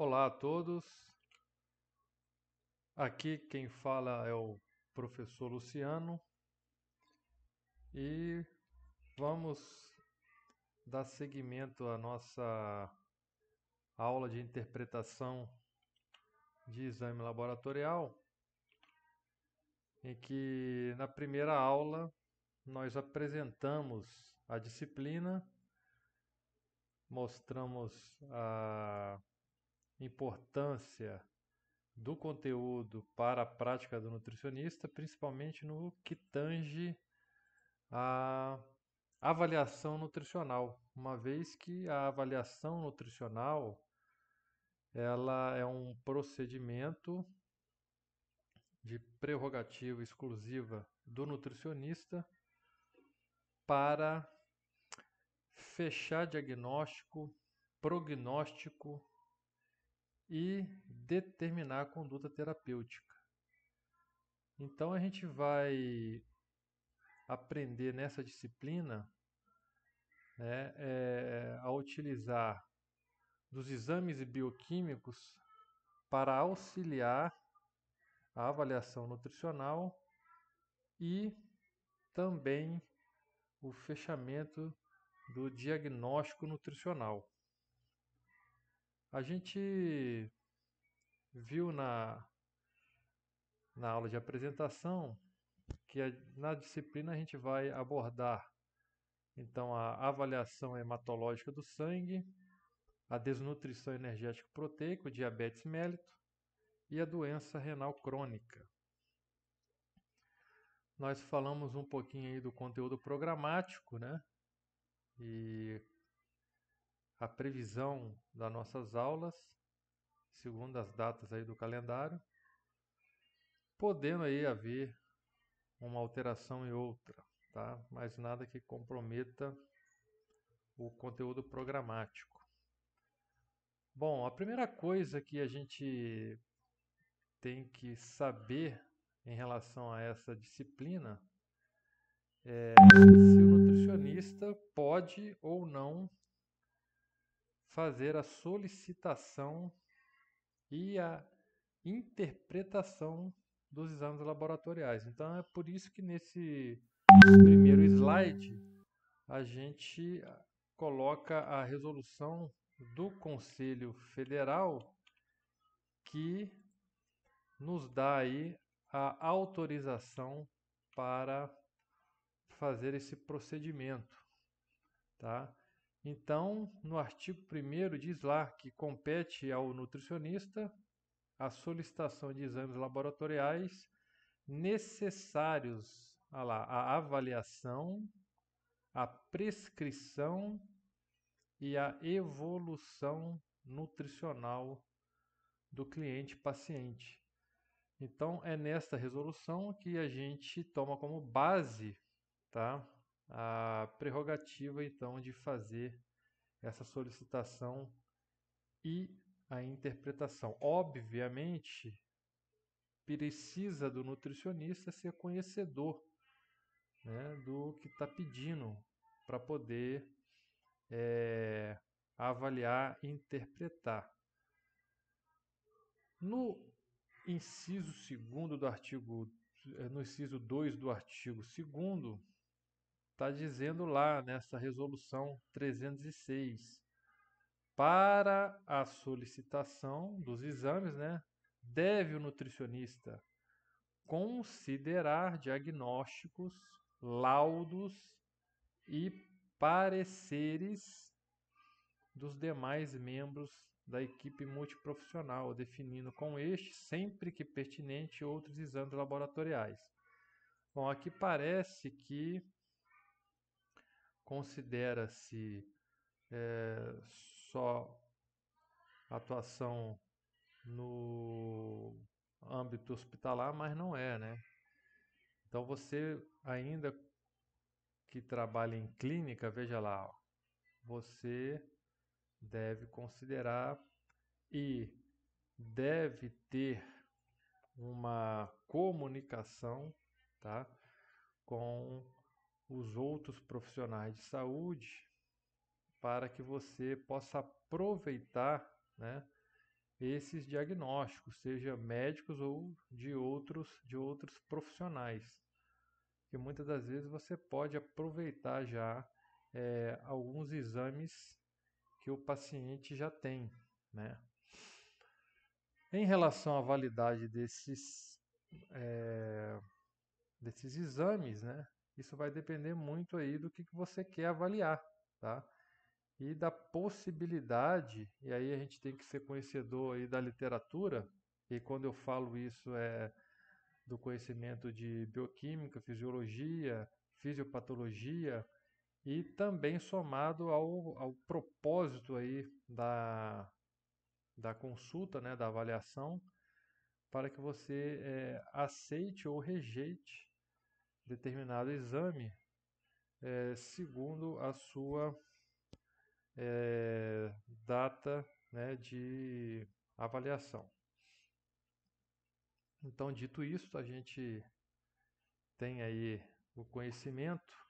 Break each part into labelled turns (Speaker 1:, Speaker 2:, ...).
Speaker 1: Olá a todos, aqui quem fala é o professor Luciano e vamos dar seguimento à nossa aula de interpretação de exame laboratorial, em que na primeira aula nós apresentamos a disciplina, mostramos a importância do conteúdo para a prática do nutricionista, principalmente no que tange a avaliação nutricional, uma vez que a avaliação nutricional ela é um procedimento de prerrogativa exclusiva do nutricionista para fechar diagnóstico, prognóstico e determinar a conduta terapêutica. Então a gente vai aprender nessa disciplina, né, a utilizar dos exames bioquímicos para auxiliar a avaliação nutricional e também o fechamento do diagnóstico nutricional. A gente viu na aula de apresentação que na disciplina a gente vai abordar então a avaliação hematológica do sangue, a desnutrição energética proteica, o diabetes mellitus e a doença renal crônica. Nós falamos um pouquinho aí do conteúdo programático, né? E a previsão das nossas aulas, segundo as datas aí do calendário, podendo aí haver uma alteração em outra, tá? Mas nada que comprometa o conteúdo programático. Bom, a primeira coisa que a gente tem que saber em relação a essa disciplina é se o nutricionista pode ou não fazer a solicitação e a interpretação dos exames laboratoriais. Então é por isso que nesse primeiro slide a gente coloca a resolução do Conselho Federal que nos dá aí a autorização para fazer esse procedimento, tá? Então, no artigo 1º diz lá que compete ao nutricionista a solicitação de exames laboratoriais necessários à avaliação, à prescrição e à evolução nutricional do cliente paciente. Então, é nesta resolução que a gente toma como base, tá, a prerrogativa então de fazer essa solicitação e a interpretação. Obviamente, precisa do nutricionista ser conhecedor, né, do que está pedindo para poder avaliar e interpretar. No inciso 2º do artigo, no inciso 2 do artigo 2º, está dizendo lá nessa resolução 306, para a solicitação dos exames, né, deve o nutricionista considerar diagnósticos, laudos e pareceres dos demais membros da equipe multiprofissional, definindo com este, sempre que pertinente, outros exames laboratoriais. Bom, aqui parece que considera-se só atuação no âmbito hospitalar, mas não é, né? Então você ainda que trabalha em clínica, veja lá, ó, você deve considerar e deve ter uma comunicação, tá, com os outros profissionais de saúde para que você possa aproveitar, né, esses diagnósticos, seja médicos ou de outros profissionais, que muitas das vezes você pode aproveitar já alguns exames que o paciente já tem, né? Em relação à validade desses exames, né? Isso vai depender muito aí do que você quer avaliar, tá? E da possibilidade, e aí a gente tem que ser conhecedor aí da literatura, e quando eu falo isso é do conhecimento de bioquímica, fisiologia, fisiopatologia, e também somado ao propósito aí da consulta, né, da avaliação, para que você aceite ou rejeite determinado exame segundo a sua data, né, de avaliação. Então, dito isso, a gente tem aí o conhecimento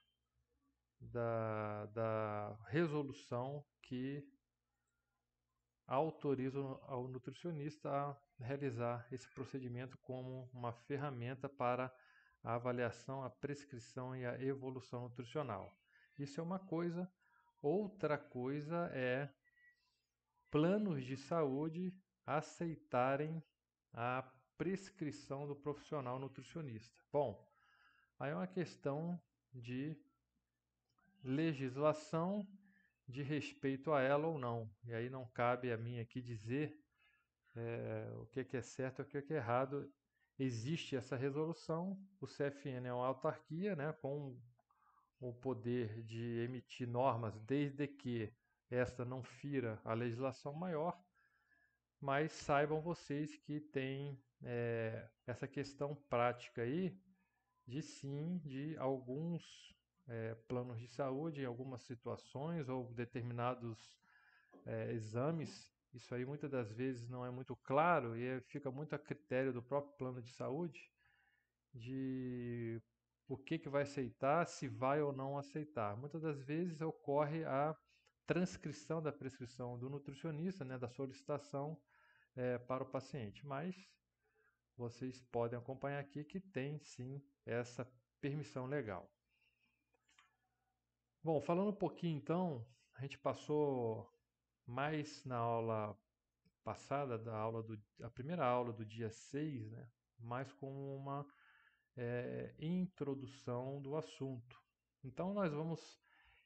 Speaker 1: da resolução que autoriza ao nutricionista a realizar esse procedimento como uma ferramenta para a avaliação, a prescrição e a evolução nutricional. Isso é uma coisa. Outra coisa é planos de saúde aceitarem a prescrição do profissional nutricionista. Bom, aí é uma questão de legislação, de respeito a ela ou não. E aí não cabe a mim aqui dizer o que é certo e o que é errado. Existe essa resolução, o CFN é uma autarquia, né, com o poder de emitir normas, desde que esta não fira a legislação maior, mas saibam vocês que tem essa questão prática aí de alguns planos de saúde, em algumas situações ou determinados exames. Isso aí muitas das vezes não é muito claro e fica muito a critério do próprio plano de saúde de o que vai aceitar, se vai ou não aceitar. Muitas das vezes ocorre a transcrição da prescrição do nutricionista, né, da solicitação para o paciente, mas vocês podem acompanhar aqui que tem sim essa permissão legal. Bom, falando um pouquinho então, a gente passou mais na aula passada, a primeira aula do dia 6, né, mais com uma introdução do assunto. Então, nós vamos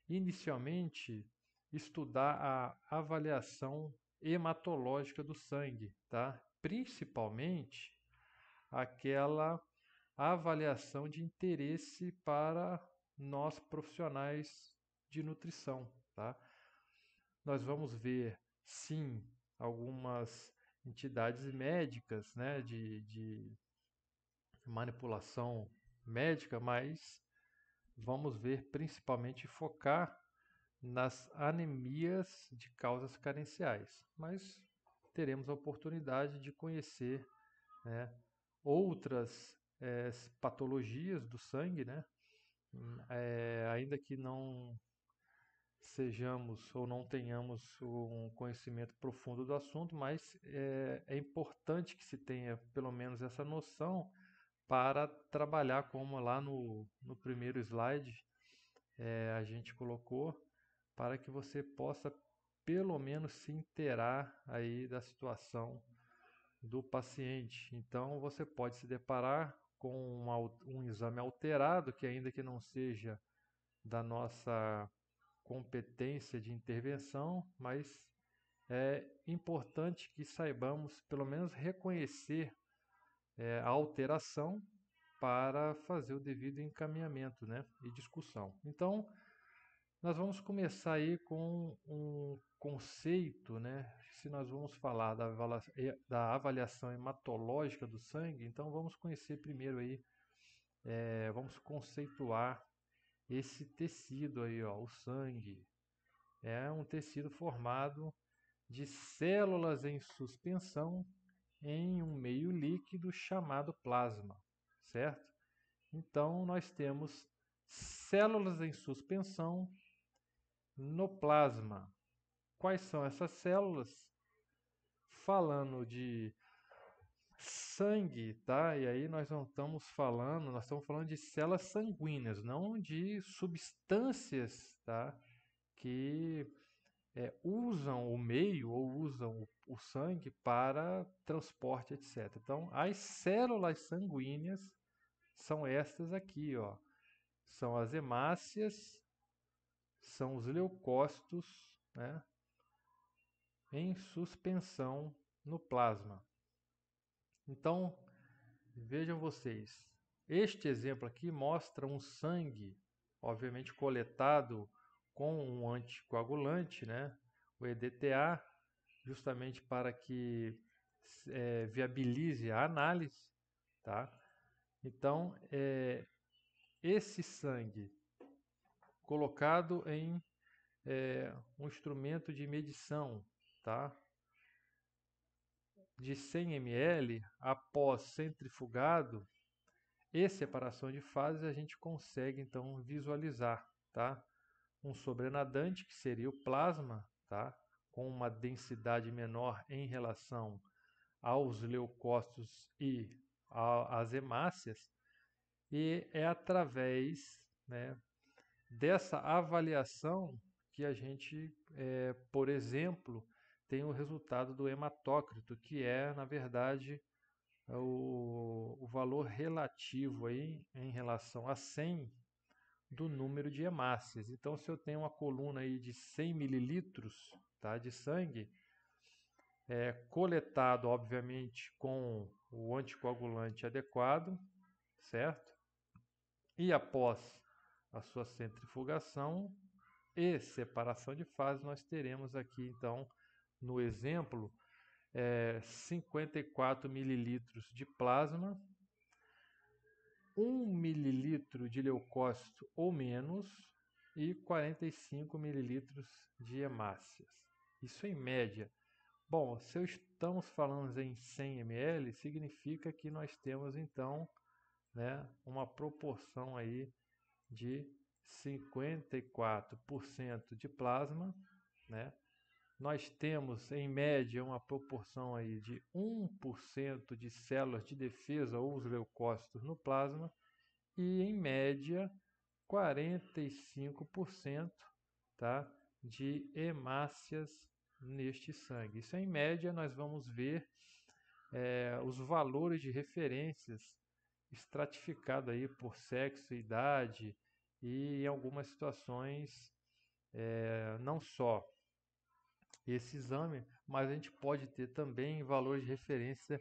Speaker 1: inicialmente estudar a avaliação hematológica do sangue, tá? Principalmente aquela avaliação de interesse para nós profissionais de nutrição, tá? Nós vamos ver, sim, algumas entidades médicas, né, de manipulação médica, mas vamos ver principalmente focar nas anemias de causas carenciais. Mas teremos a oportunidade de conhecer, né, outras patologias do sangue, né? Ainda que não sejamos ou não tenhamos um conhecimento profundo do assunto, mas é importante que se tenha pelo menos essa noção para trabalhar, como lá no primeiro slide a gente colocou, para que você possa pelo menos se inteirar aí da situação do paciente. Então você pode se deparar com um exame alterado, que ainda que não seja da nossa competência de intervenção, mas é importante que saibamos pelo menos reconhecer a alteração para fazer o devido encaminhamento, né, e discussão. Então, nós vamos começar aí com um conceito, né? Se nós vamos falar da avaliação hematológica do sangue, então vamos conhecer primeiro aí, vamos conceituar esse tecido aí, ó, o sangue. É um tecido formado de células em suspensão em um meio líquido chamado plasma, certo? Então nós temos células em suspensão no plasma. Quais são essas células? falando de sangue, tá? E aí nós não estamos falando, nós estamos falando de células sanguíneas, não de substâncias, tá? Que usam o meio ou usam o sangue para transporte, etc. Então, as células sanguíneas são estas aqui, ó. São as hemácias, são os leucócitos, né? Em suspensão no plasma. Então, vejam vocês, este exemplo aqui mostra um sangue, obviamente coletado com um anticoagulante, né? O EDTA, justamente para que viabilize a análise, tá? Então, esse sangue colocado em um instrumento de medição, tá? De 100 ml, após centrifugado e separação de fases, a gente consegue então visualizar, tá? Um sobrenadante, que seria o plasma, tá? Com uma densidade menor em relação aos leucócitos e às hemácias, e é através, né, dessa avaliação que a gente, por exemplo, tem o resultado do hematócrito, que é, na verdade, o valor relativo aí em relação a 100 do número de hemácias. Então, se eu tenho uma coluna aí de 100 mililitros, tá, de sangue, coletado, obviamente, com o anticoagulante adequado, certo? E após a sua centrifugação e separação de fases, nós teremos aqui, então, no exemplo, 54 mililitros de plasma, 1 mililitro de leucócito ou menos e 45 mililitros de hemácias. Isso em média. Bom, se estamos falando em 100 ml, significa que nós temos então, né, uma proporção aí de 54% de plasma, né? Nós temos em média uma proporção aí de 1% de células de defesa ou os leucócitos no plasma e em média 45%, tá, de hemácias neste sangue. Isso em média nós vamos ver os valores de referências estratificado aí por sexo, idade e em algumas situações não só esse exame, mas a gente pode ter também valores de referência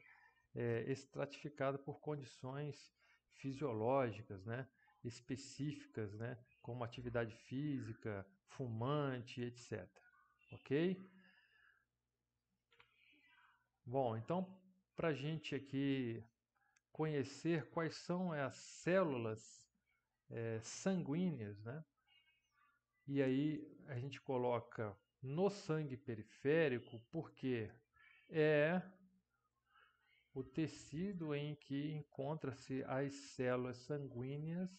Speaker 1: estratificado por condições fisiológicas, né, específicas, né, como atividade física, fumante, etc. Ok? Bom, então, para a gente aqui conhecer quais são as células sanguíneas, né? E aí a gente coloca no sangue periférico, porque é o tecido em que encontra-se as células sanguíneas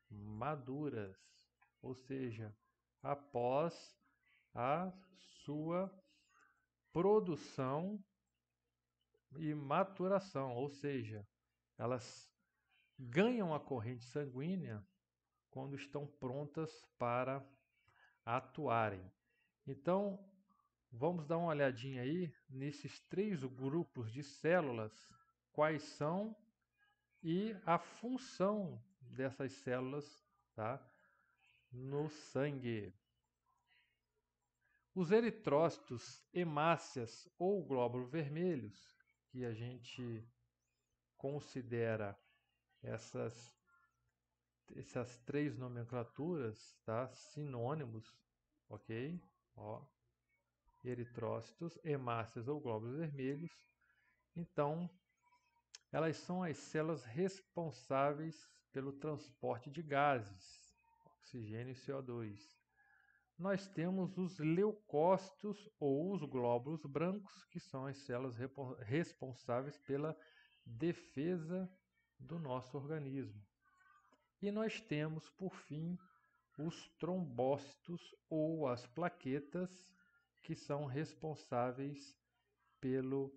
Speaker 1: maduras, ou seja, após a sua produção e maturação, ou seja, elas ganham a corrente sanguínea quando estão prontas para atuarem. Então, vamos dar uma olhadinha aí nesses 3 grupos de células, quais são e a função dessas células, tá, no sangue. Os eritrócitos, hemácias ou glóbulos vermelhos, que a gente considera essas 3 nomenclaturas, tá, sinônimos, ok? Ó, eritrócitos, hemácias ou glóbulos vermelhos. Então, elas são as células responsáveis pelo transporte de gases, oxigênio e CO2. Nós temos os leucócitos ou os glóbulos brancos, que são as células responsáveis pela defesa do nosso organismo. E nós temos, por fim, os trombócitos ou as plaquetas, que são responsáveis pelo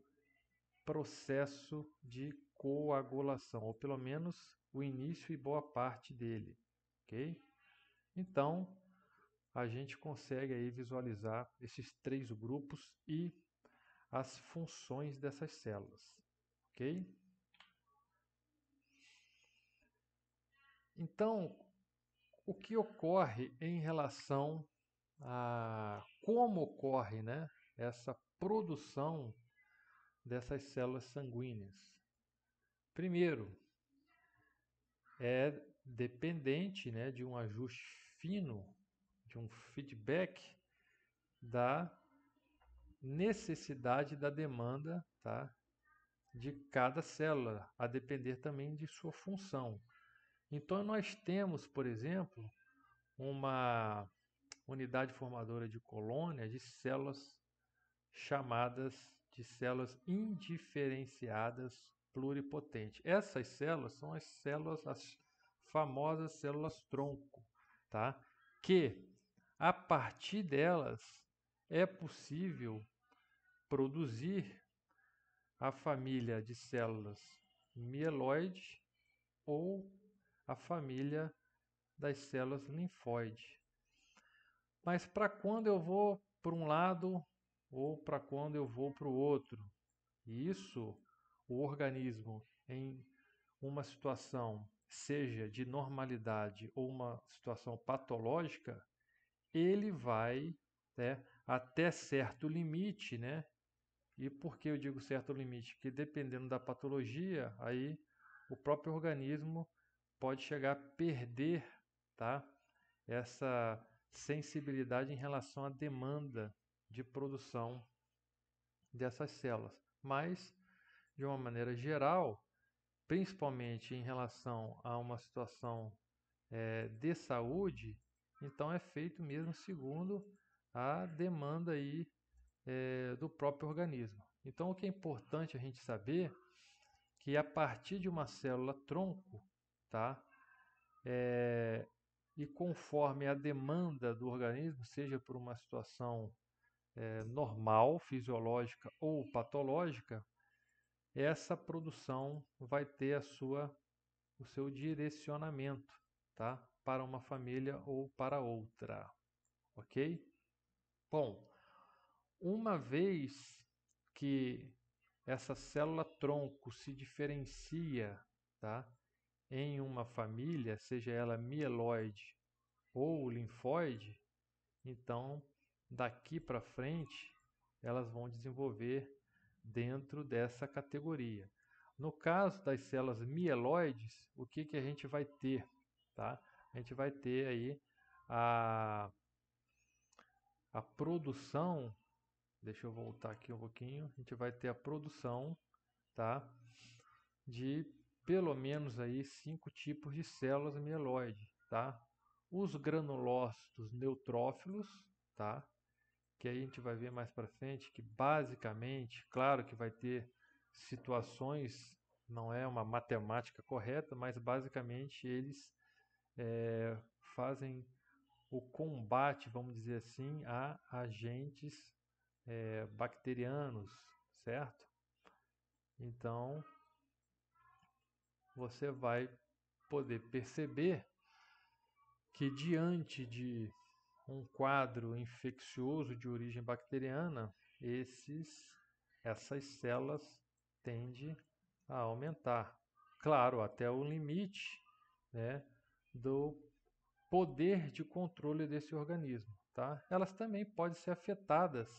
Speaker 1: processo de coagulação, ou pelo menos o início e boa parte dele, ok? Então, a gente consegue aí visualizar esses 3 grupos e as funções dessas células, ok? Então, o que ocorre em relação a como ocorre, né, essa produção dessas células sanguíneas? Primeiro, é dependente, né, de um ajuste fino, de um feedback da necessidade da demanda, tá, de cada célula, a depender também de sua função. Então, nós temos, por exemplo, uma unidade formadora de colônia de células chamadas de células indiferenciadas pluripotentes. Essas células são as células, as famosas células tronco, tá? Que a partir delas é possível produzir a família de células mieloide ou a família das células linfóide. Mas para quando eu vou para um lado ou para quando eu vou para o outro? Isso, o organismo em uma situação, seja de normalidade ou uma situação patológica, ele vai, né, até certo limite, né? E por que eu digo certo limite? Porque dependendo da patologia, aí o próprio organismo pode chegar a perder, tá, essa sensibilidade em relação à demanda de produção dessas células. Mas, de uma maneira geral, principalmente em relação a uma situação de saúde, então é feito mesmo segundo a demanda aí, do próprio organismo. Então, o que é importante a gente saber que a partir de uma célula tronco, tá? E conforme a demanda do organismo, seja por uma situação normal, fisiológica ou patológica, essa produção vai ter o seu direcionamento, tá? Para uma família ou para outra, ok? Bom, uma vez que essa célula tronco se diferencia, tá, em uma família, seja ela mieloide ou linfóide, então daqui para frente elas vão desenvolver dentro dessa categoria. No caso das células mieloides, o que a gente vai ter? Tá? A gente vai ter aí a produção, deixa eu voltar aqui um pouquinho, a gente vai ter a produção, tá, de pelo menos aí 5 tipos de células mieloide, tá? Os granulócitos neutrófilos, tá? Que aí a gente vai ver mais para frente que basicamente, claro que vai ter situações, não é uma matemática correta, mas basicamente eles fazem o combate, vamos dizer assim, a agentes bacterianos, certo? Então, você vai poder perceber que diante de um quadro infeccioso de origem bacteriana, essas células tendem a aumentar. Claro, até o limite, né, do poder de controle desse organismo. Tá? Elas também podem ser afetadas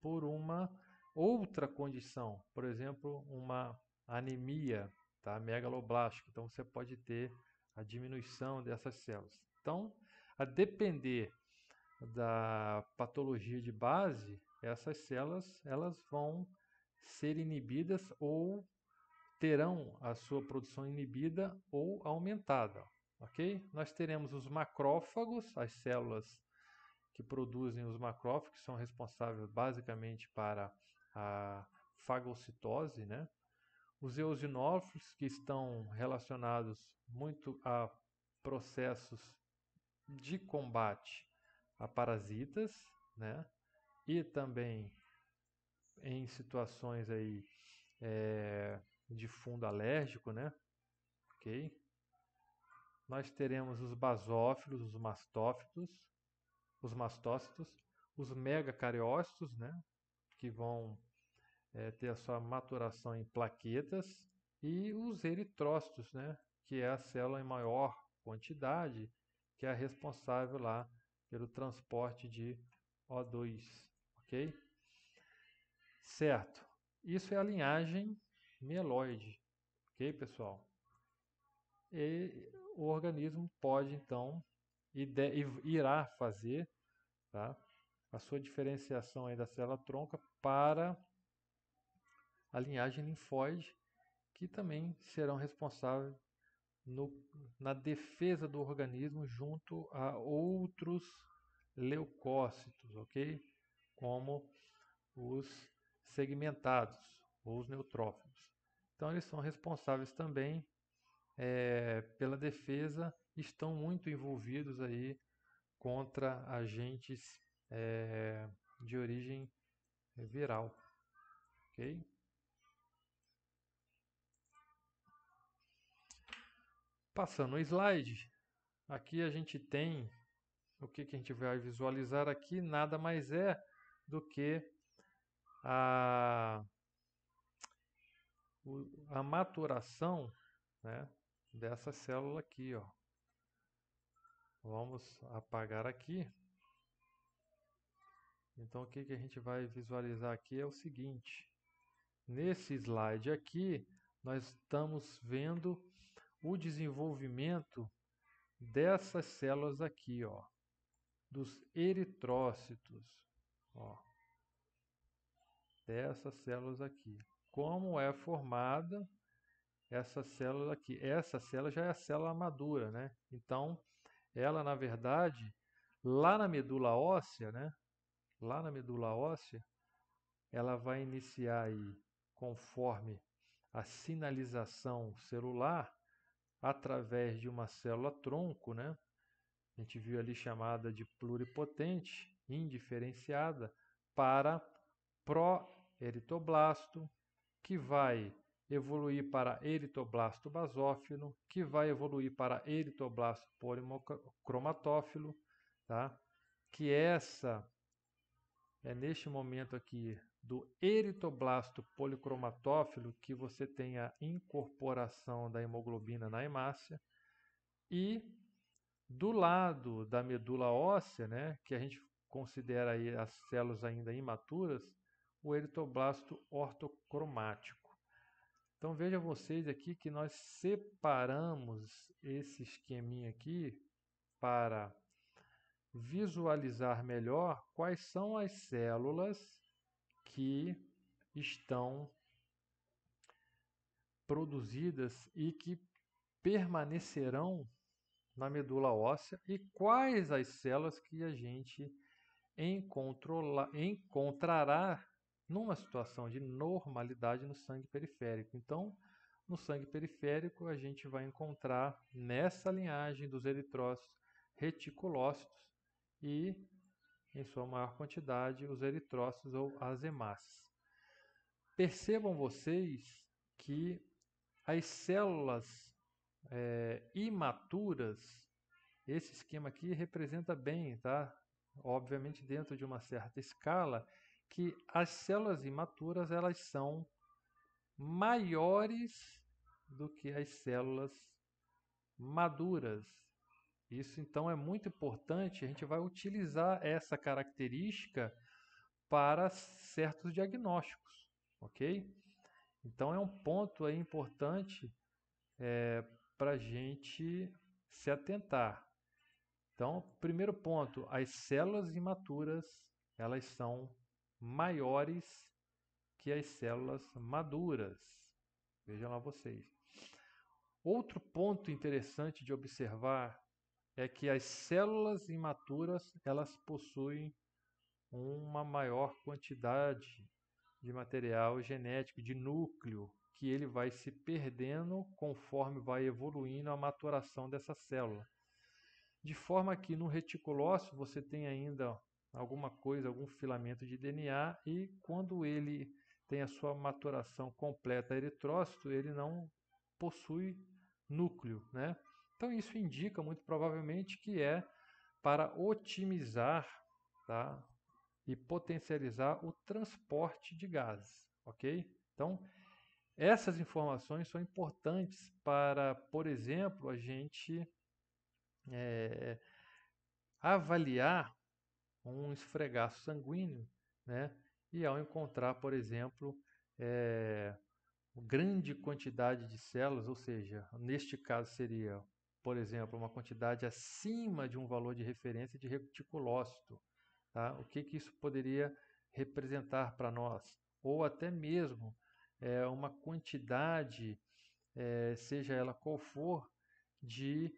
Speaker 1: por uma outra condição, por exemplo, uma anemia, tá, megaloblástica. Então você pode ter a diminuição dessas células. Então, a depender da patologia de base, essas células elas vão ser inibidas ou terão a sua produção inibida ou aumentada, ok? Nós teremos os macrófagos, as células que produzem os macrófagos, que são responsáveis basicamente para a fagocitose, né? Os eosinófilos, que estão relacionados muito a processos de combate a parasitas, né? E também em situações aí de fundo alérgico, né? Ok? Nós teremos os basófilos, os mastócitos, os megacariócitos, né? Que vão ter a sua maturação em plaquetas, e os eritrócitos, né? Que é a célula em maior quantidade, que é a responsável lá pelo transporte de O2, ok? Certo. Isso é a linhagem mieloide, ok, pessoal? E o organismo pode, então, irá fazer, tá, a sua diferenciação aí da célula-tronco para a linhagem linfóide, que também serão responsáveis na defesa do organismo junto a outros leucócitos, ok? Como os segmentados ou os neutrófilos. Então, eles são responsáveis também pela defesa, estão muito envolvidos aí contra agentes de origem viral, ok? Passando o slide, aqui a gente tem o que a gente vai visualizar aqui, nada mais é do que a maturação, né, dessa célula aqui, ó. Vamos apagar aqui. Então, o que a gente vai visualizar aqui é o seguinte. Nesse slide aqui, nós estamos vendo o desenvolvimento dessas células aqui, ó, dos eritrócitos, ó, dessas células aqui. Como é formada essa célula aqui? Essa célula já é a célula madura, né? Então, ela, na verdade, lá na medula óssea, né? Lá na medula óssea, ela vai iniciar aí, conforme a sinalização celular, através de uma célula-tronco, né? A gente viu ali chamada de pluripotente, indiferenciada, para proeritoblasto, que vai evoluir para eritoblasto basófilo, que vai evoluir para eritoblasto policromatófilo, tá? Que essa é neste momento aqui do eritoblasto policromatófilo que você tem a incorporação da hemoglobina na hemácia, e do lado da medula óssea, né, que a gente considera aí as células ainda imaturas, o eritoblasto ortocromático. Então veja vocês aqui que nós separamos esse esqueminha aqui para visualizar melhor quais são as células que estão produzidas e que permanecerão na medula óssea, e quais as células que a gente encontrará numa situação de normalidade no sangue periférico. Então, no sangue periférico, a gente vai encontrar nessa linhagem dos eritrócitos reticulócitos e, em sua maior quantidade, os eritrócitos ou as hemácias. Percebam vocês que as células imaturas, esse esquema aqui representa bem, tá? Obviamente dentro de uma certa escala, que as células imaturas elas são maiores do que as células maduras. Isso então é muito importante, a gente vai utilizar essa característica para certos diagnósticos, ok? Então é um ponto aí importante para a gente se atentar. Então, primeiro ponto, as células imaturas, elas são maiores que as células maduras. Vejam lá vocês. Outro ponto interessante de observar é que as células imaturas, elas possuem uma maior quantidade de material genético, de núcleo, que ele vai se perdendo conforme vai evoluindo a maturação dessa célula. De forma que no reticulócito você tem ainda alguma coisa, algum filamento de DNA, e quando ele tem a sua maturação completa eritrócito, ele não possui núcleo, né? Então isso indica muito provavelmente que é para otimizar, tá, e potencializar o transporte de gases, ok? Então essas informações são importantes para, por exemplo, a gente avaliar um esfregaço sanguíneo, né? E ao encontrar, por exemplo, grande quantidade de células, ou seja, neste caso seria, por exemplo, uma quantidade acima de um valor de referência de reticulócito, tá? O que isso poderia representar para nós? Ou até mesmo uma quantidade, seja ela qual for, de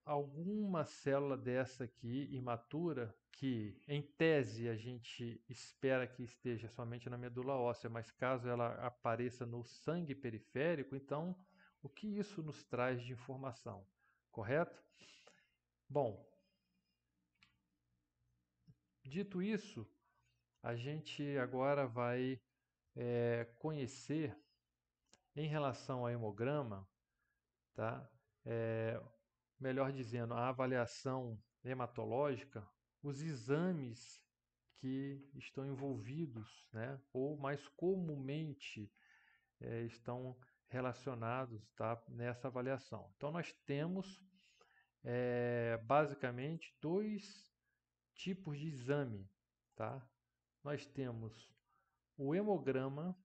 Speaker 1: alguma célula dessa aqui imatura, que em tese a gente espera que esteja somente na medula óssea, mas caso ela apareça no sangue periférico, então o que isso nos traz de informação, correto? Bom, dito isso, a gente agora vai conhecer em relação ao hemograma, tá? Melhor dizendo, a avaliação hematológica, os exames que estão envolvidos, né, ou mais comumente estão relacionados, tá, nessa avaliação. Então, nós temos basicamente dois tipos de exame. Tá? Nós temos o hemograma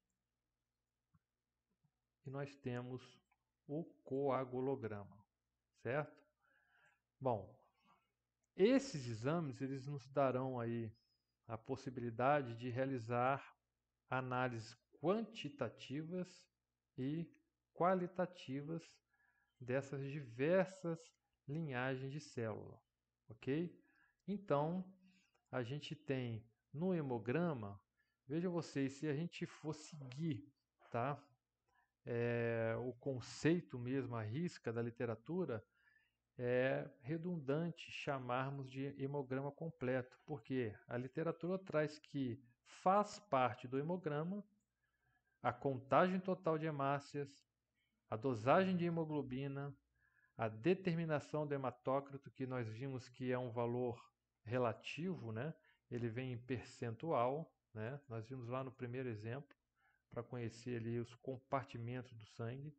Speaker 1: e nós temos o coagulograma, certo? Bom, esses exames eles nos darão aí a possibilidade de realizar análises quantitativas e qualitativas dessas diversas linhagens de célula, ok? Então, a gente tem no hemograma, veja vocês, se a gente for seguir, tá? O conceito mesmo, a risca da literatura, é redundante chamarmos de hemograma completo, porque a literatura traz que faz parte do hemograma a contagem total de hemácias, a dosagem de hemoglobina, a determinação do hematócrito, que nós vimos que é um valor relativo, né? Ele vem em percentual, né? Nós vimos lá no primeiro exemplo, para conhecer ali os compartimentos do sangue.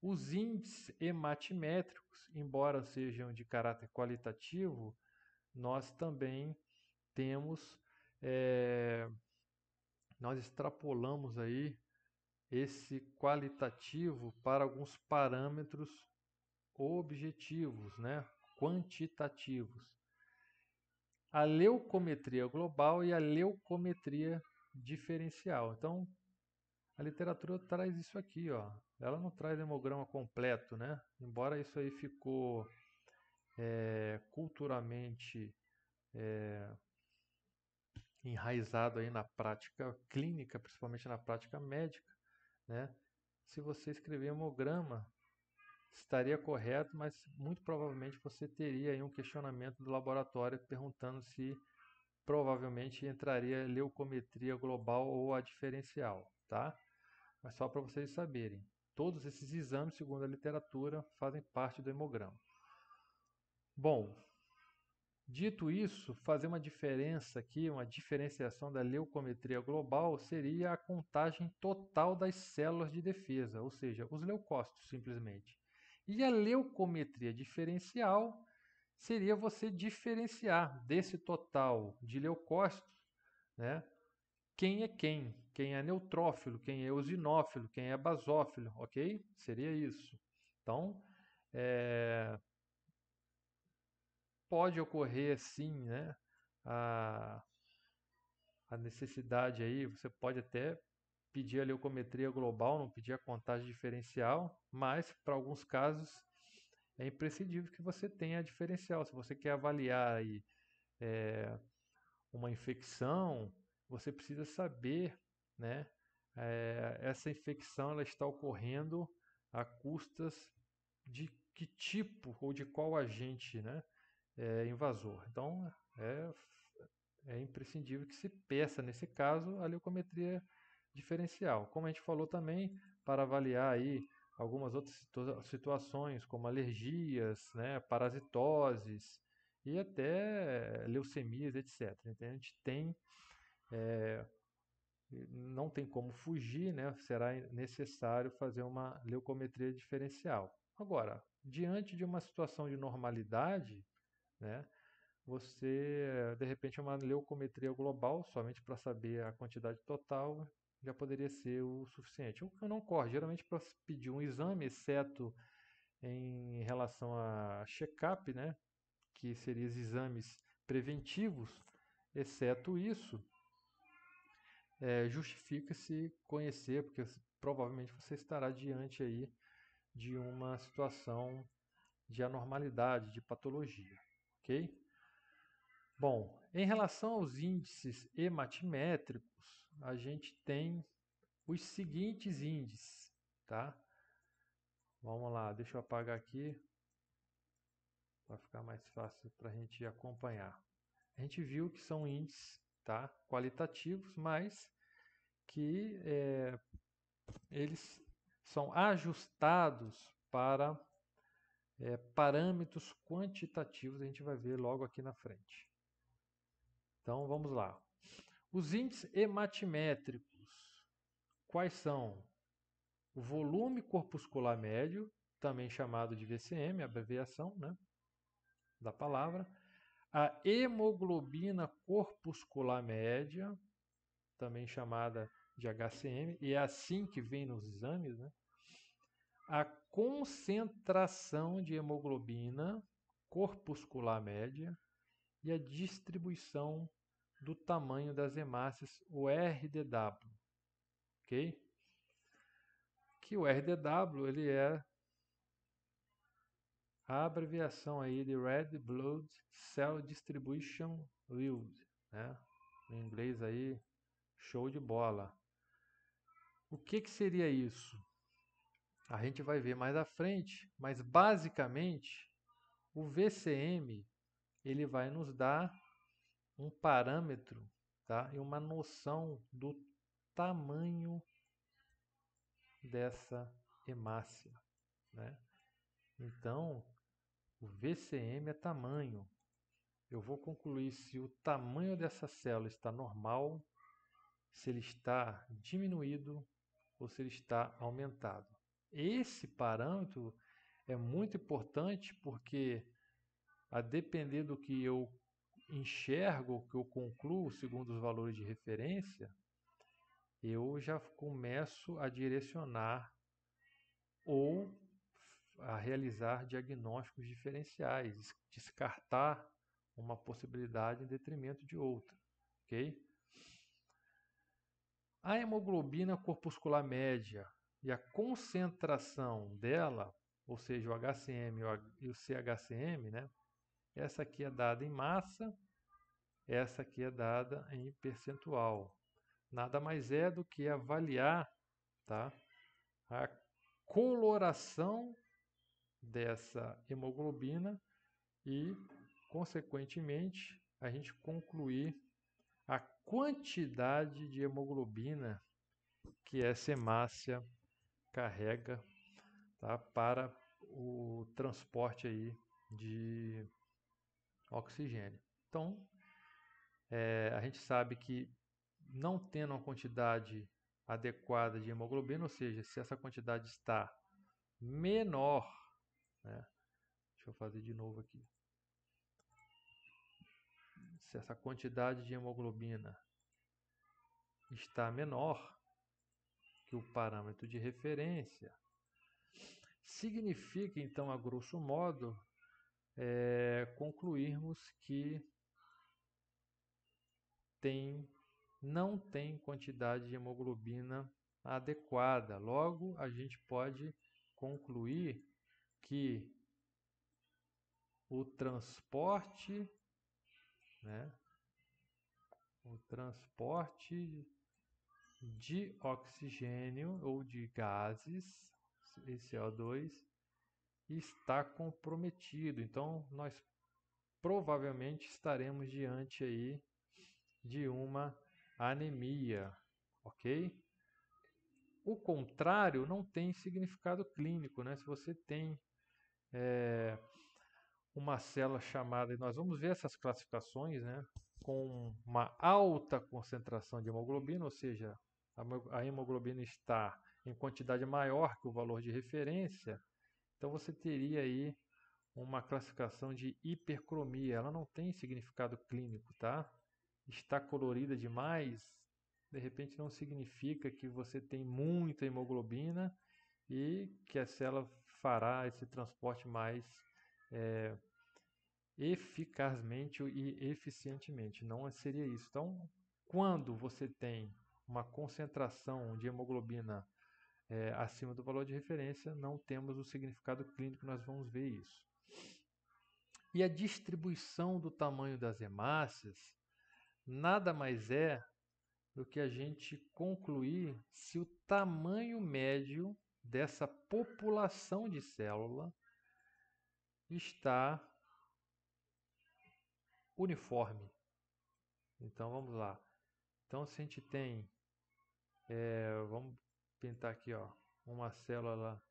Speaker 1: Os índices hematimétricos, embora sejam de caráter qualitativo, nós também temos, nós extrapolamos aí esse qualitativo para alguns parâmetros objetivos, né? Quantitativos. A leucometria global e a leucometria diferencial. Então, a literatura traz isso aqui, ó. Ela não traz hemograma completo, né? Embora isso aí ficou culturalmente enraizado aí na prática clínica, principalmente na prática médica, né? Se você escrever hemograma, estaria correto, mas muito provavelmente você teria aí um questionamento do laboratório perguntando se provavelmente entraria leucometria global ou a diferencial, tá? Mas só para vocês saberem, todos esses exames, segundo a literatura, fazem parte do hemograma. Bom, dito isso, fazer uma diferença aqui, uma diferenciação da leucometria global seria a contagem total das células de defesa, ou seja, os leucócitos simplesmente. E a leucometria diferencial seria você diferenciar desse total de leucócitos, né, quem é quem é neutrófilo, quem é eosinófilo, quem é basófilo, ok? Seria isso. Então, pode ocorrer sim, né, a, a necessidade aí, você pode até pedir a leucometria global, não pedir a contagem diferencial, mas para alguns casos é imprescindível que você tenha a diferencial. Se você quer avaliar aí, uma infecção, você precisa saber, né, essa infecção ela está ocorrendo a custas de que tipo ou de qual agente, né, invasor. Então, é imprescindível que se peça, nesse caso, a leucometria diferencial. Como a gente falou também, para avaliar aí algumas outras situações, como alergias, né, parasitoses e até leucemias, etc. Então, a gente tem, não tem como fugir, né, será necessário fazer uma leucometria diferencial. Agora, diante de uma situação de normalidade, né, você, de repente, uma leucometria global, somente para saber a quantidade total, já poderia ser o suficiente. O que não ocorre, geralmente, para pedir um exame, exceto em relação a check-up, né, que seriam os exames preventivos, exceto isso, justifica-se conhecer, porque provavelmente você estará diante aí de uma situação de anormalidade, de patologia, ok? Bom, em relação aos índices hematimétricos, a gente tem os seguintes índices, tá? Vamos lá, deixa eu apagar aqui para ficar mais fácil para a gente acompanhar. A gente viu que são índices, tá, qualitativos, mas que eles são ajustados para parâmetros quantitativos, a gente vai ver logo aqui na frente. Então vamos lá. Os índices hematimétricos, quais são? O volume corpuscular médio, também chamado de VCM, abreviação, né, da palavra. A hemoglobina corpuscular média, também chamada de HCM, e é assim que vem nos exames, né? A concentração de hemoglobina corpuscular média e a distribuição do tamanho das hemácias, o RDW, ok? Que o RDW ele é a abreviação aí de Red Blood Cell Distribution Yield, né? Em inglês aí, show de bola. O que seria isso? A gente vai ver mais à frente, mas basicamente o VCM ele vai nos dar um parâmetro, tá? E uma noção do tamanho dessa hemácia, né? Então, o VCM é tamanho. Eu vou concluir se o tamanho dessa célula está normal, se ele está diminuído ou se ele está aumentado. Esse parâmetro é muito importante porque, a depender do que eu enxergo, que eu concluo segundo os valores de referência, eu já começo a direcionar ou a realizar diagnósticos diferenciais, descartar uma possibilidade em detrimento de outra, ok? A hemoglobina corpuscular média e a concentração dela, ou seja, o HCM e o CHCM, né? Essa aqui é dada em massa, essa aqui é dada em percentual. Nada mais é do que avaliar, tá, a coloração dessa hemoglobina e, consequentemente, a gente concluir a quantidade de hemoglobina que essa hemácia carrega, tá, para o transporte aí de oxigênio. Então, a gente sabe que não tendo uma quantidade adequada de hemoglobina, ou seja, se essa quantidade está menor, né, deixa eu fazer de novo aqui, se essa quantidade de hemoglobina está menor que o parâmetro de referência, significa então, a grosso modo, concluirmos que não tem quantidade de hemoglobina adequada. Logo, a gente pode concluir que o transporte, né, o transporte de oxigênio ou de gases, e CO2, está comprometido. Então, nós provavelmente estaremos diante aí de uma anemia, ok? O contrário não tem significado clínico, né? Se você tem uma célula chamada, e nós vamos ver essas classificações, né? Com uma alta concentração de hemoglobina, ou seja, a hemoglobina está em quantidade maior que o valor de referência, então você teria aí uma classificação de hipercromia. Ela não tem significado clínico, tá? Está colorida demais, de repente não significa que você tem muita hemoglobina e que a célula fará esse transporte mais eficazmente e eficientemente. Não seria isso. Então, quando você tem uma concentração de hemoglobina acima do valor de referência, não temos o significado clínico, nós vamos ver isso. E a distribuição do tamanho das hemácias nada mais é do que a gente concluir se o tamanho médio dessa população de célula está uniforme. Então vamos lá. Então se a gente tem, vamos pintar aqui, ó, uma célula,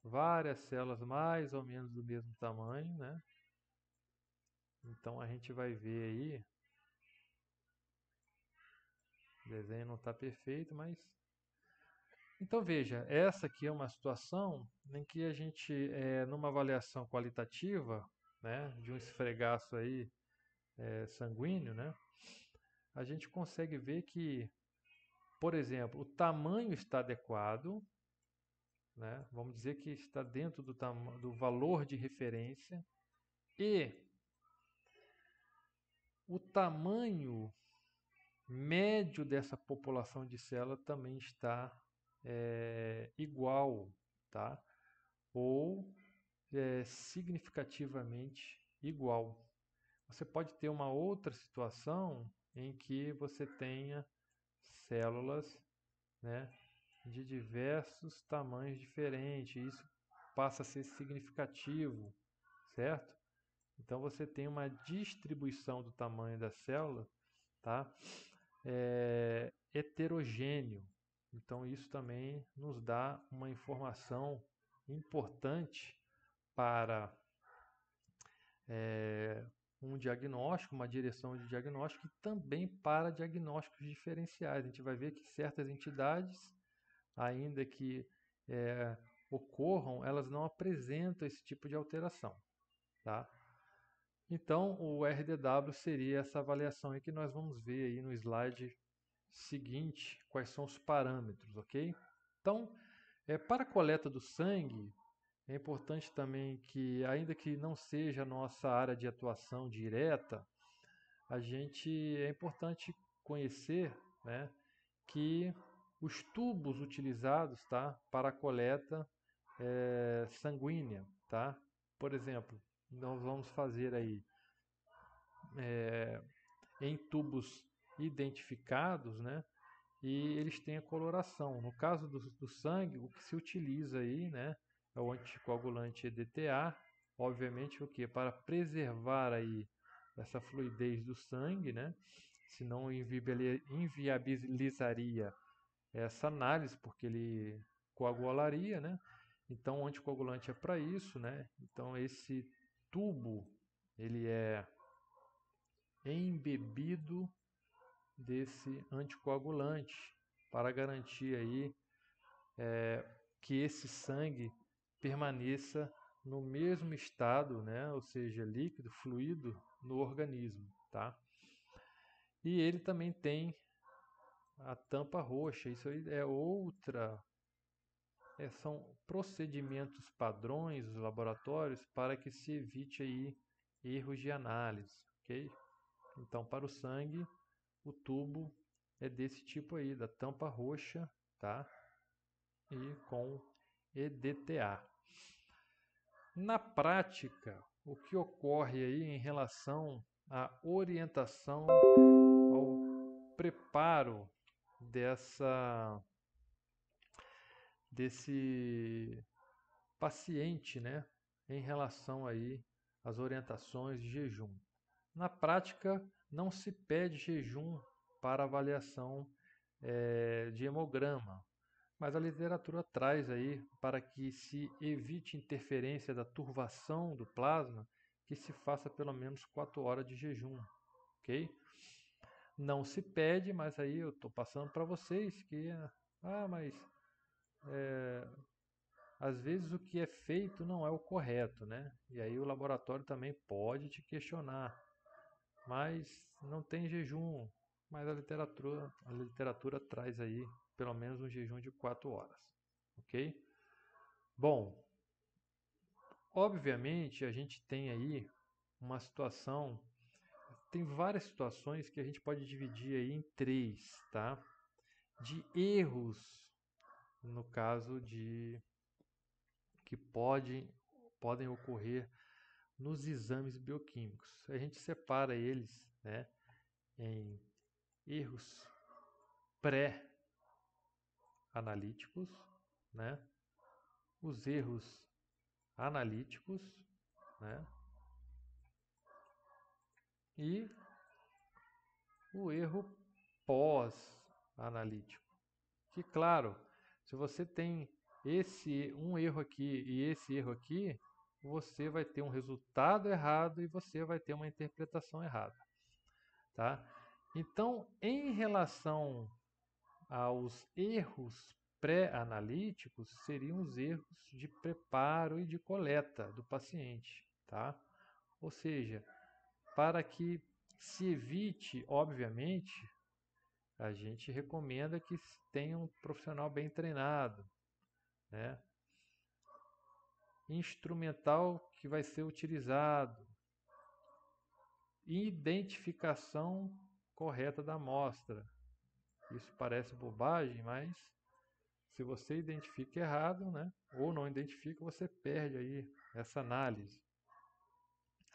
Speaker 1: várias células mais ou menos do mesmo tamanho, né? Então a gente vai ver aí, o desenho não está perfeito, mas então veja, essa aqui é uma situação em que a gente, numa avaliação qualitativa, né, de um esfregaço aí sanguíneo, né, a gente consegue ver que, por exemplo, o tamanho está adequado, né, vamos dizer que está dentro do valor de referência, e o tamanho médio dessa população de célula também está igual, tá? Ou significativamente igual. Você pode ter uma outra situação em que você tenha células, né, de diversos tamanhos diferentes. Isso passa a ser significativo, certo? Então você tem uma distribuição do tamanho da célula, tá? Heterogêneo. Então isso também nos dá uma informação importante para um diagnóstico, uma direção de diagnóstico e também para diagnósticos diferenciais. A gente vai ver que certas entidades, ainda que ocorram, elas não apresentam esse tipo de alteração, tá? Então, o RDW seria essa avaliação aí que nós vamos ver aí no slide seguinte, quais são os parâmetros, ok? Então, para a coleta do sangue, é importante também que, ainda que não seja a nossa área de atuação direta, é importante conhecer, né, que os tubos utilizados, tá, para a coleta sanguínea, tá? Por exemplo, nós vamos fazer aí em tubos identificados, né? E eles têm a coloração. No caso do sangue, o que se utiliza aí, né, é o anticoagulante EDTA, obviamente o que? Para preservar aí essa fluidez do sangue, né? Senão inviabilizaria essa análise, porque ele coagularia, né? Então o anticoagulante é para isso, né? Então esse tubo, ele é embebido desse anticoagulante para garantir aí que esse sangue permaneça no mesmo estado, né? Ou seja, líquido, fluido no organismo, tá? E ele também tem a tampa roxa. Isso aí é outra, são procedimentos padrões dos laboratórios para que se evite aí erros de análise, ok? Então, para o sangue, o tubo é desse tipo aí, da tampa roxa, tá? E com EDTA. Na prática, o que ocorre aí em relação à orientação ao preparo desse paciente, né, em relação aí as orientações de jejum. Na prática, não se pede jejum para avaliação de hemograma, mas a literatura traz aí para que se evite interferência da turvação do plasma, que se faça pelo menos 4 horas de jejum, ok? Não se pede, mas aí eu estou passando para vocês que, mas às vezes o que é feito não é o correto, né? E aí o laboratório também pode te questionar, mas não tem jejum, mas a literatura traz aí pelo menos um jejum de 4 horas, ok? Bom, obviamente a gente tem aí uma situação, tem várias situações que a gente pode dividir aí em 3, tá? De erros, no caso de que podem ocorrer nos exames bioquímicos. A gente separa eles, né, em erros pré-analíticos, né, os erros analíticos, né, e o erro pós-analítico. Que, claro, se você tem um erro aqui e esse erro aqui, você vai ter um resultado errado e você vai ter uma interpretação errada, tá? Então, em relação aos erros pré-analíticos, seriam os erros de preparo e de coleta do paciente, tá? Ou seja, para que se evite, obviamente, a gente recomenda que tenha um profissional bem treinado, né? Instrumental que vai ser utilizado, identificação correta da amostra. Isso parece bobagem, mas se você identifica errado, né, ou não identifica, você perde aí essa análise.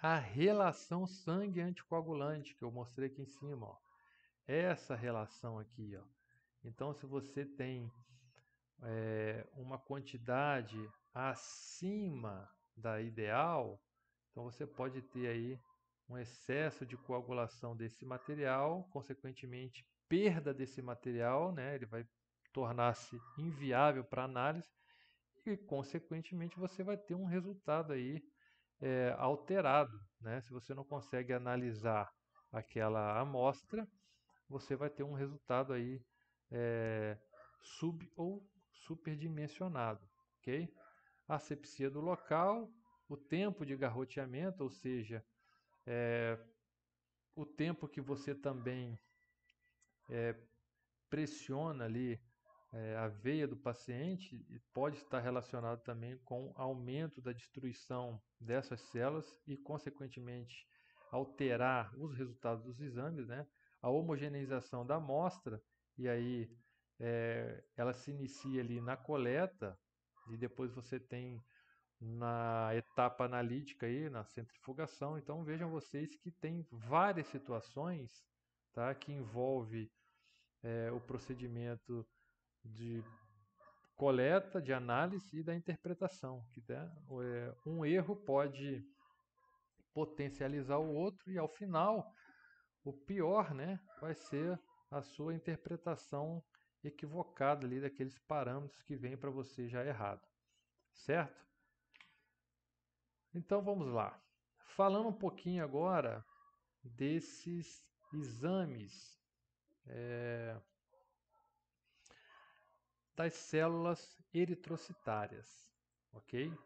Speaker 1: A relação sangue-anticoagulante, que eu mostrei aqui em cima, ó. Essa relação aqui, ó. Então, se você tem uma quantidade acima da ideal, então você pode ter aí um excesso de coagulação desse material, consequentemente perda desse material, né? Ele vai tornar-se inviável para análise e, consequentemente, você vai ter um resultado aí alterado, né? Se você não consegue analisar aquela amostra, você vai ter um resultado aí sub ou superdimensionado, ok? Asepsia do local, o tempo de garroteamento, ou seja, o tempo que você também pressiona ali a veia do paciente pode estar relacionado também com aumento da destruição dessas células e, consequentemente, alterar os resultados dos exames, né? A homogeneização da amostra, e aí ela se inicia ali na coleta e depois você tem na etapa analítica aí, na centrifugação. Então vejam vocês que tem várias situações, tá, que envolve o procedimento de coleta, de análise e da interpretação. Que, né, um erro pode potencializar o outro e ao final o pior, né, vai ser a sua interpretação equivocada ali daqueles parâmetros que vem para você já errado, certo? Então vamos lá. Falando um pouquinho agora desses exames das células eritrocitárias, ok?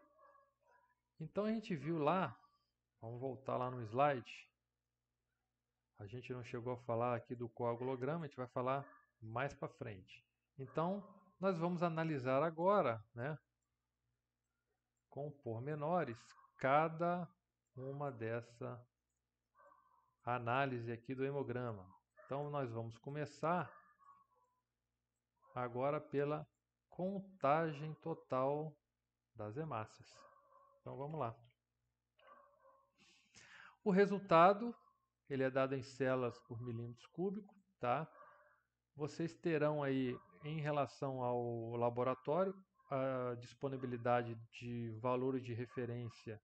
Speaker 1: Então a gente viu lá, vamos voltar lá no slide. A gente não chegou a falar aqui do coagulograma, a gente vai falar mais para frente. Então nós vamos analisar agora, né, com pormenores, cada uma dessa análise aqui do hemograma. Então nós vamos começar agora pela contagem total das hemácias. Então vamos lá. O resultado, ele é dado em células por milímetros cúbicos, tá? Vocês terão aí, em relação ao laboratório, a disponibilidade de valores de referência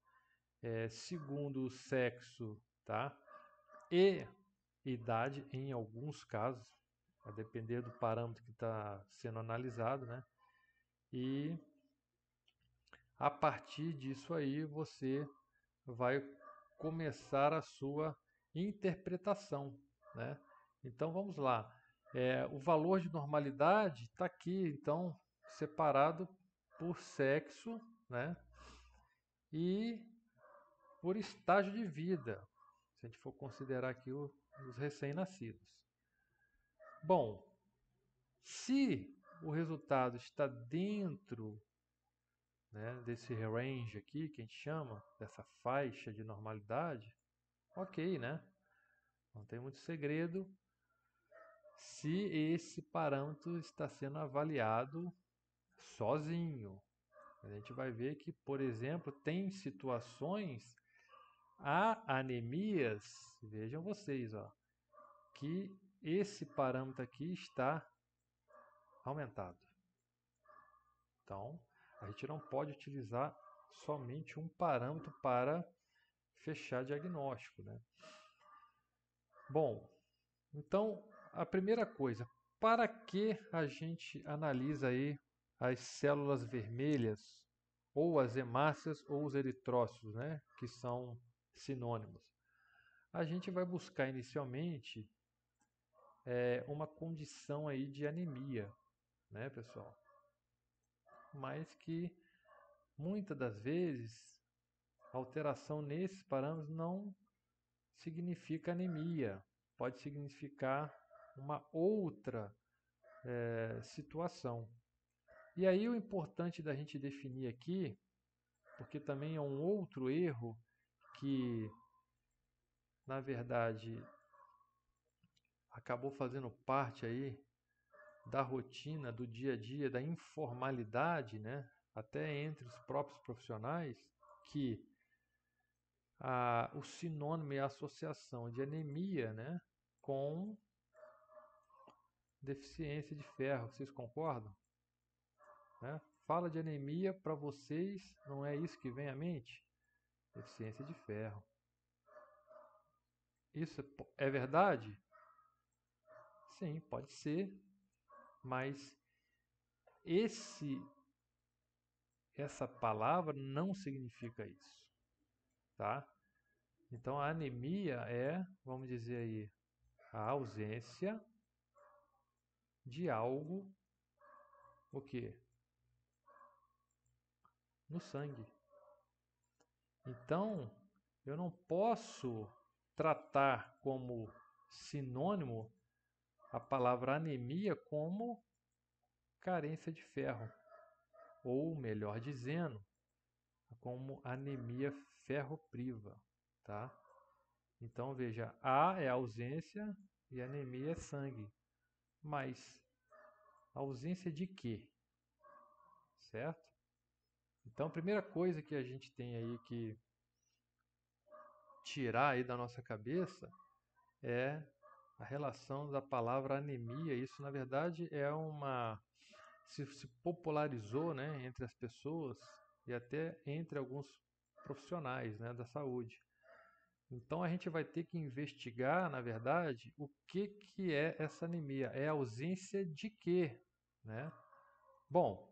Speaker 1: segundo o sexo, tá? E idade, em alguns casos, a depender do parâmetro que está sendo analisado, né? E a partir disso aí você vai começar a sua interpretação, né? Então vamos lá. O valor de normalidade está aqui, então, separado por sexo, né? E por estágio de vida, se a gente for considerar aqui os recém-nascidos. Bom, se o resultado está dentro, né, desse range aqui, que a gente chama, dessa faixa de normalidade, ok, né? Não tem muito segredo se esse parâmetro está sendo avaliado sozinho. A gente vai ver que, por exemplo, tem situações, há anemias, vejam vocês, ó, que esse parâmetro aqui está aumentado. Então, a gente não pode utilizar somente um parâmetro para fechar diagnóstico, né? Bom, então a primeira coisa, para que a gente analisa aí as células vermelhas, ou as hemácias ou os eritrócitos, né, que são sinônimos? A gente vai buscar inicialmente uma condição aí de anemia, né, pessoal? Mas que muitas das vezes alteração nesses parâmetros não significa anemia, pode significar uma outra situação. E aí o importante da gente definir aqui, porque também é um outro erro que, na verdade, acabou fazendo parte aí da rotina, do dia a dia, da informalidade, né? Até entre os próprios profissionais, que o sinônimo e a associação de anemia, né, com deficiência de ferro. Vocês concordam? Né? Fala de anemia, para vocês, não é isso que vem à mente? Deficiência de ferro. Isso é verdade? Sim, pode ser, mas essa palavra não significa isso, tá? Então a anemia é, vamos dizer aí, a ausência de algo, o quê? No sangue. Então, eu não posso tratar como sinônimo a palavra anemia como carência de ferro, ou melhor dizendo, como anemia ferropriva, tá? Então veja, A é ausência e anemia é sangue, mas ausência de quê? Certo? Então a primeira coisa que a gente tem aí que tirar aí da nossa cabeça é a relação da palavra anemia. Isso na verdade é se popularizou, né, entre as pessoas e até entre alguns profissionais, né, da saúde. Então a gente vai ter que investigar, na verdade, o que é essa anemia. É ausência de quê, né? Bom,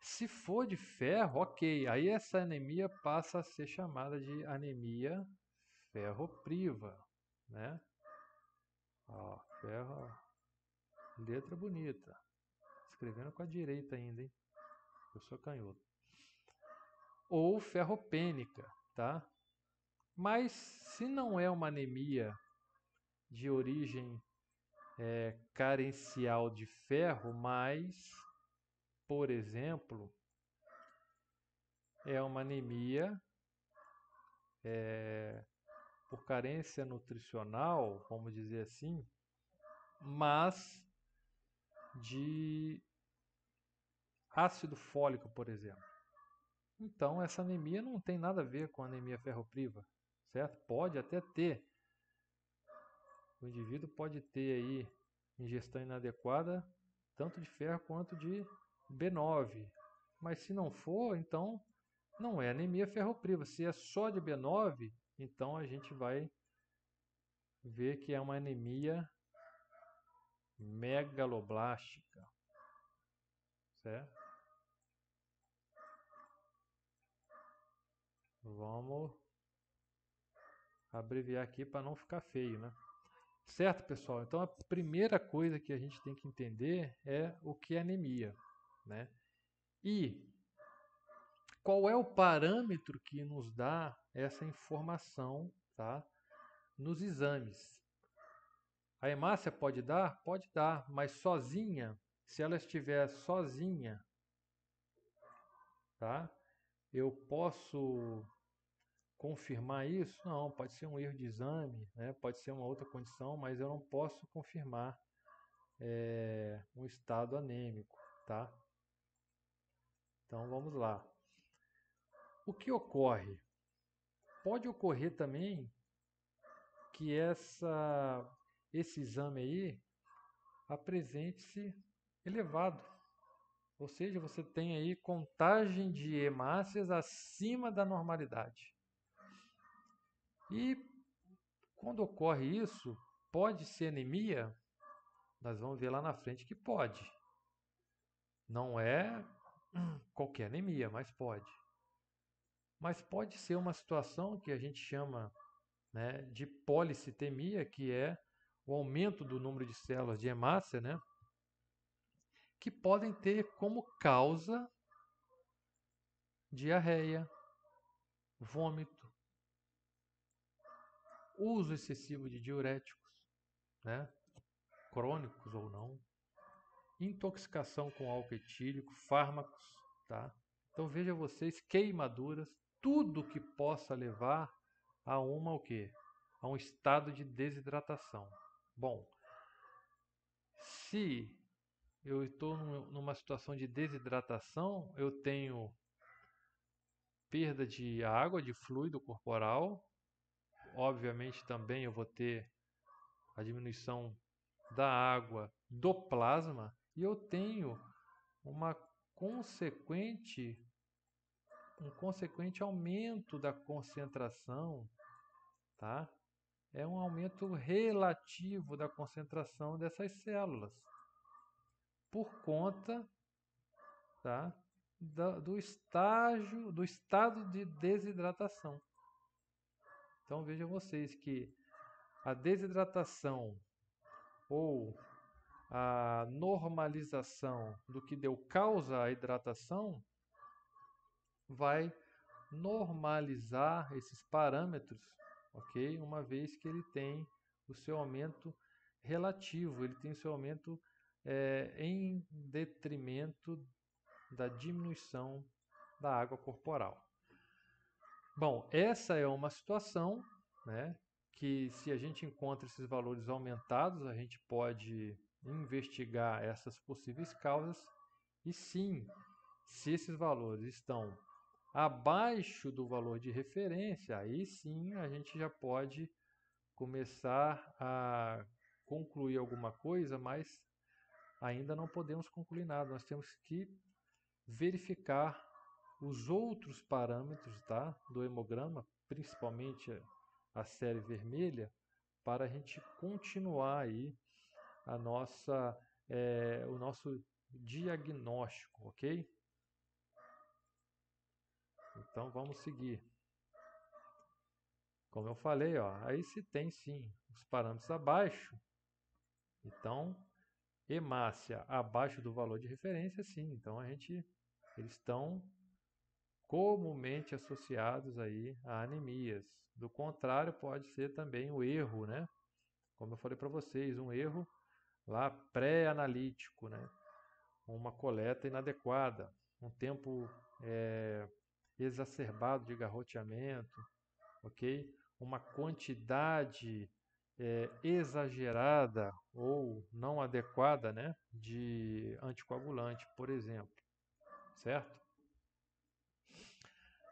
Speaker 1: se for de ferro, ok. Aí essa anemia passa a ser chamada de anemia ferropriva, né? Ó, ferro, letra bonita. Escrevendo com a direita ainda, hein? Eu sou canhoto. Ou ferropênica, tá? Mas se não é uma anemia de origem carencial de ferro, mas, por exemplo, é uma anemia por carência nutricional, vamos dizer assim, mas de ácido fólico, por exemplo. Então, essa anemia não tem nada a ver com anemia ferropriva, certo? Pode até ter. O indivíduo pode ter aí ingestão inadequada, tanto de ferro quanto de B9. Mas se não for, então não é anemia ferropriva. Se é só de B9, então a gente vai ver que é uma anemia megaloblástica, certo? Vamos abreviar aqui para não ficar feio, né? Certo, pessoal? Então a primeira coisa que a gente tem que entender é o que é anemia, né? E qual é o parâmetro que nos dá essa informação, tá? Nos exames. A hemácia pode dar? Pode dar, mas sozinha, se ela estiver sozinha, tá? Eu posso confirmar isso? Não, pode ser um erro de exame, né? Pode ser uma outra condição, mas eu não posso confirmar um estado anêmico, tá? Então vamos lá. O que ocorre? Pode ocorrer também que esse exame aí apresente-se elevado. Ou seja, você tem aí contagem de hemácias acima da normalidade. E quando ocorre isso, pode ser anemia? Nós vamos ver lá na frente que pode. Não é qualquer anemia, mas pode. Mas pode ser uma situação que a gente chama, né, de policitemia, que é o aumento do número de células de hemácia, né, que podem ter como causa diarreia, vômito, uso excessivo de diuréticos, né, crônicos ou não, intoxicação com álcool etílico, fármacos, tá? Então veja vocês, queimaduras, tudo que possa levar a o quê? A um estado de desidratação. Bom, se eu estou numa situação de desidratação, eu tenho perda de água, de fluido corporal. Obviamente também eu vou ter a diminuição da água do plasma e eu tenho uma consequente um consequente aumento da concentração, tá? É um aumento relativo da concentração dessas células por conta, tá, do estado de desidratação. Então vejam vocês que a desidratação ou a normalização do que deu causa à hidratação vai normalizar esses parâmetros, ok? Uma vez que ele tem o seu aumento relativo, ele tem o seu aumento em detrimento da diminuição da água corporal. Bom, essa é uma situação, né, que se a gente encontra esses valores aumentados, a gente pode investigar essas possíveis causas e sim, se esses valores estão abaixo do valor de referência, aí sim a gente já pode começar a concluir alguma coisa, mas ainda não podemos concluir nada. Nós temos que verificar os outros parâmetros, tá, do hemograma, principalmente a série vermelha, para a gente continuar aí o nosso diagnóstico, ok? Então vamos seguir. Como eu falei, ó, aí se tem sim os parâmetros abaixo, então hemácia abaixo do valor de referência, sim. Então eles estão comumente associados aí a anemias. Do contrário, pode ser também o erro, né? Como eu falei para vocês, um erro lá pré-analítico, né? Uma coleta inadequada, um tempo exacerbado de garroteamento, ok? Uma quantidade exagerada ou não adequada, né, de anticoagulante, por exemplo, certo?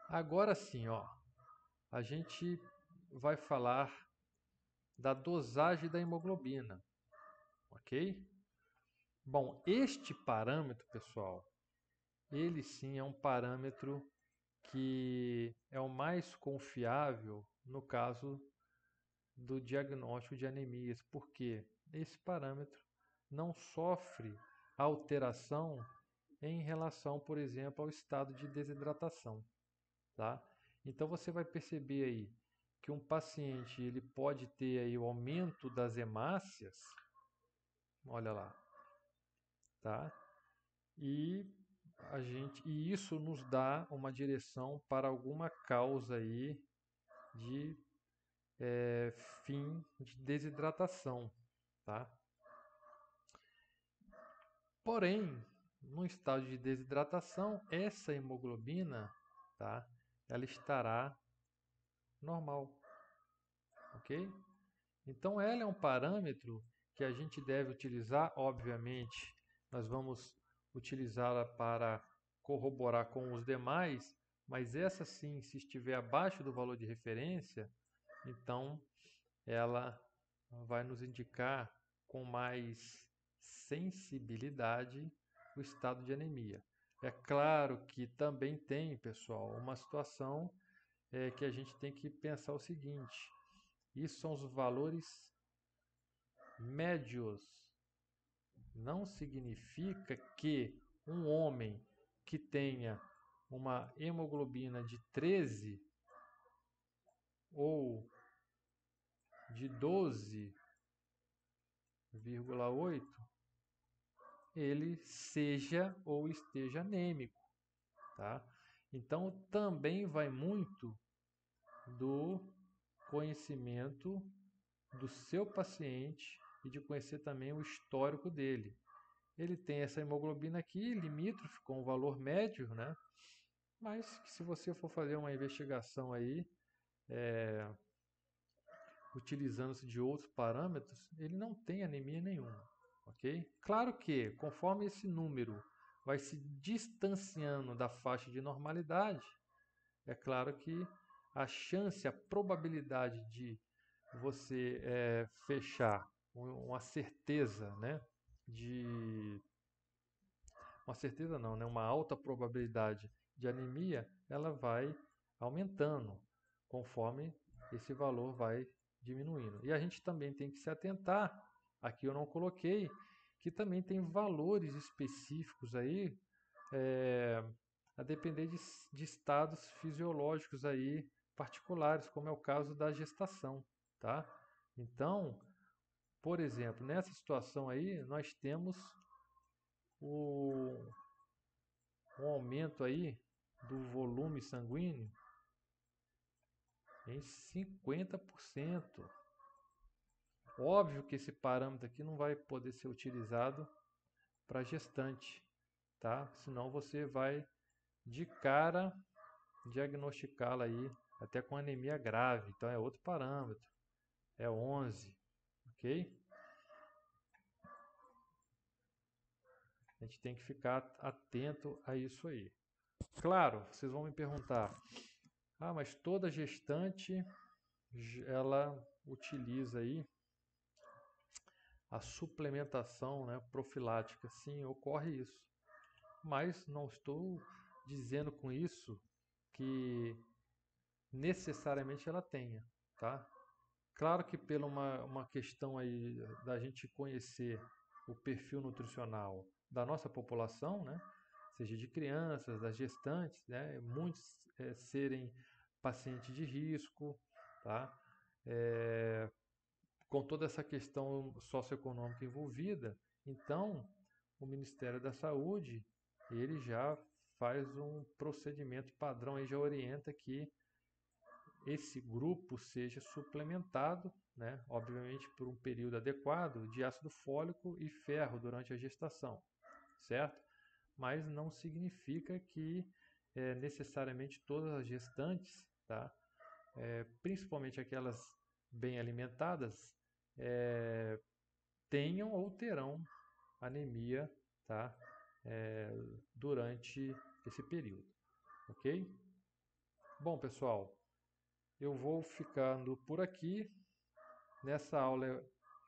Speaker 1: Agora sim, ó, a gente vai falar da dosagem da hemoglobina, ok? Bom, este parâmetro, pessoal, ele sim é um parâmetro que é o mais confiável no caso do diagnóstico de anemias, porque esse parâmetro não sofre alteração em relação, por exemplo, ao estado de desidratação, tá? Então você vai perceber aí que um paciente ele pode ter aí o aumento das hemácias, olha lá, tá? E e isso nos dá uma direção para alguma causa aí de fim de desidratação, tá? Porém, no estado de desidratação, essa hemoglobina, tá? Ela estará normal, ok? Então, ela é um parâmetro que a gente deve utilizar, obviamente, nós vamos utilizá-la para corroborar com os demais, mas essa sim, se estiver abaixo do valor de referência, então ela vai nos indicar com mais sensibilidade o estado de anemia. É claro que também tem, pessoal, uma situação que a gente tem que pensar o seguinte: isso são os valores médios. Não significa que um homem que tenha uma hemoglobina de 13 ou de 12,8 ele seja ou esteja anêmico, tá? Então também vai muito do conhecimento do seu paciente e de conhecer também o histórico dele. Ele tem essa hemoglobina aqui, limítrofe com o valor médio, né? Mas que se você for fazer uma investigação aí, utilizando-se de outros parâmetros, ele não tem anemia nenhuma, ok? Claro que, conforme esse número vai se distanciando da faixa de normalidade, é claro que a chance, a probabilidade de você fechar uma certeza, né, de uma certeza não, né, uma alta probabilidade de anemia, ela vai aumentando conforme esse valor vai diminuindo. E a gente também tem que se atentar, aqui eu não coloquei, que também tem valores específicos aí, a depender de estados fisiológicos aí particulares, como é o caso da gestação, tá? Então, por exemplo, nessa situação aí, nós temos o, um aumento aí do volume sanguíneo em 50%. Óbvio que esse parâmetro aqui não vai poder ser utilizado para gestante, tá? Senão você vai de cara diagnosticá-la aí até com anemia grave. Então é outro parâmetro, é 11, ok? A gente tem que ficar atento a isso aí. Claro, vocês vão me perguntar, mas toda gestante ela utiliza aí a suplementação, né, profilática. Sim, ocorre isso. Mas não estou dizendo com isso que necessariamente ela tenha, tá? Claro que pela uma questão aí da gente conhecer o perfil nutricional da nossa população, né? Seja de crianças, das gestantes, né? Muitos serem pacientes de risco, tá? Com toda essa questão socioeconômica envolvida, então o Ministério da Saúde ele já faz um procedimento padrão e já orienta que esse grupo seja suplementado, né, obviamente por um período adequado, de ácido fólico e ferro durante a gestação, certo? Mas não significa que necessariamente todas as gestantes, tá, principalmente aquelas bem alimentadas, tenham ou terão anemia, tá, durante esse período, ok? Bom, pessoal, eu vou ficando por aqui. Nessa aula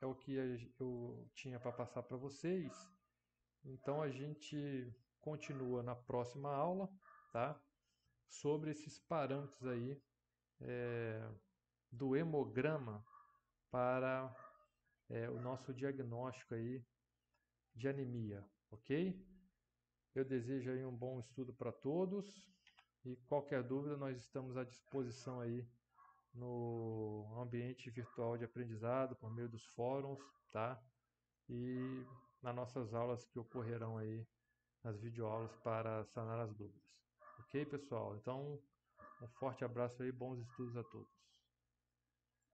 Speaker 1: é o que eu tinha para passar para vocês. Então a gente continua na próxima aula, tá? sobre esses parâmetros aí do hemograma para o nosso diagnóstico aí de anemia, ok? Eu desejo aí um bom estudo para todos e qualquer dúvida nós estamos à disposição aí no ambiente virtual de aprendizado por meio dos fóruns, tá? E nas nossas aulas que ocorrerão aí, nas videoaulas para sanar as dúvidas. Ok, pessoal? Então, um forte abraço aí, bons estudos a todos.